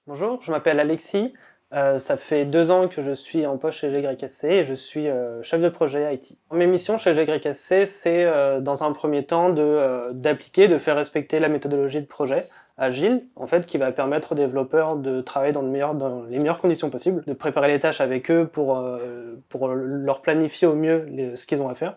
Bonjour, je m'appelle Alexis. Ça fait 2 ans que je suis en poste chez GYSC et je suis chef de projet IT. Mes missions chez GYSC, c'est dans un premier temps d'appliquer, de faire respecter la méthodologie de projet agile, en fait, qui va permettre aux développeurs de travailler dans les meilleures conditions possibles, de préparer les tâches avec eux pour leur planifier au mieux ce qu'ils ont à faire,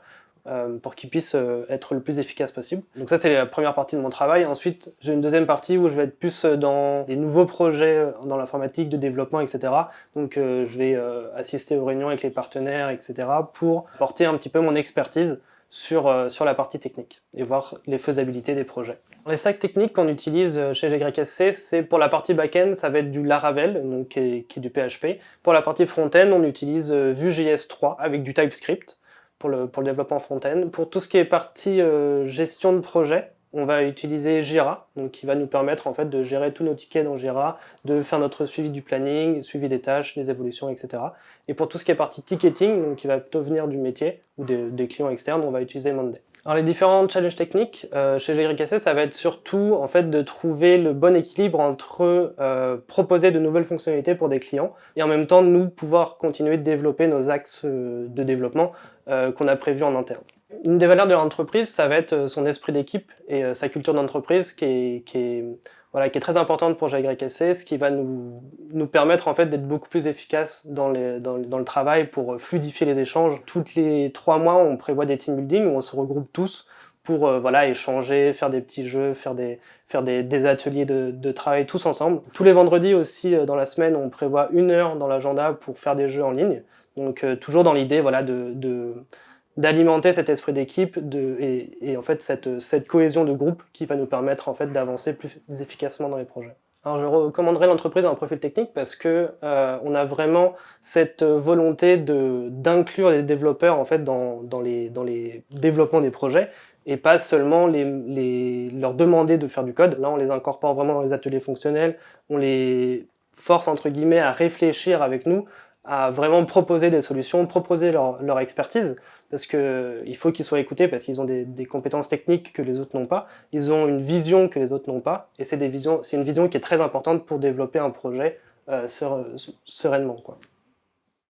pour qu'ils puissent être le plus efficace possible. Donc ça, c'est la première partie de mon travail. Ensuite, j'ai une deuxième partie où je vais être plus dans des nouveaux projets dans l'informatique, de développement, etc. Donc je vais assister aux réunions avec les partenaires, etc. pour apporter un petit peu mon expertise sur la partie technique et voir les faisabilités des projets. Les stacks techniques qu'on utilise chez GYSC, c'est pour la partie back-end, ça va être du Laravel, donc, qui est du PHP. Pour la partie front-end, on utilise Vue.js 3 avec du TypeScript pour le développement front-end. Pour tout ce qui est partie gestion de projet, on va utiliser Jira, donc qui va nous permettre en fait de gérer tous nos tickets dans Jira, de faire notre suivi du planning, suivi des tâches, des évolutions, etc. Et pour tout ce qui est partie ticketing, donc qui va plutôt venir du métier ou des clients externes, on va utiliser Monday. Alors les différents challenges techniques chez GYSC, ça va être surtout en fait de trouver le bon équilibre entre proposer de nouvelles fonctionnalités pour des clients et en même temps nous pouvoir continuer de développer nos axes de développement qu'on a prévus en interne. Une des valeurs de l'entreprise, ça va être son esprit d'équipe et sa culture d'entreprise qui est très importante pour GYSC, ce qui va nous permettre en fait d'être beaucoup plus efficace dans le travail pour fluidifier les échanges. Toutes les 3 mois, on prévoit des team building où on se regroupe tous pour échanger, faire des petits jeux, faire des ateliers de travail tous ensemble. Tous les vendredis aussi dans la semaine, on prévoit 1 heure dans l'agenda pour faire des jeux en ligne. Donc toujours dans l'idée d'alimenter cet esprit d'équipe et en fait cette cohésion de groupe qui va nous permettre en fait d'avancer plus efficacement dans les projets. Alors je recommanderais l'entreprise à un profil technique parce que on a vraiment cette volonté d'inclure les développeurs en fait dans les développements des projets et pas seulement leur demander de faire du code. Là on les incorpore vraiment dans les ateliers fonctionnels, on les force entre guillemets à réfléchir avec nous, à vraiment proposer des solutions, proposer leur expertise, parce qu'il faut qu'ils soient écoutés, parce qu'ils ont des compétences techniques que les autres n'ont pas, ils ont une vision que les autres n'ont pas, et c'est une vision qui est très importante pour développer un projet sereinement, quoi.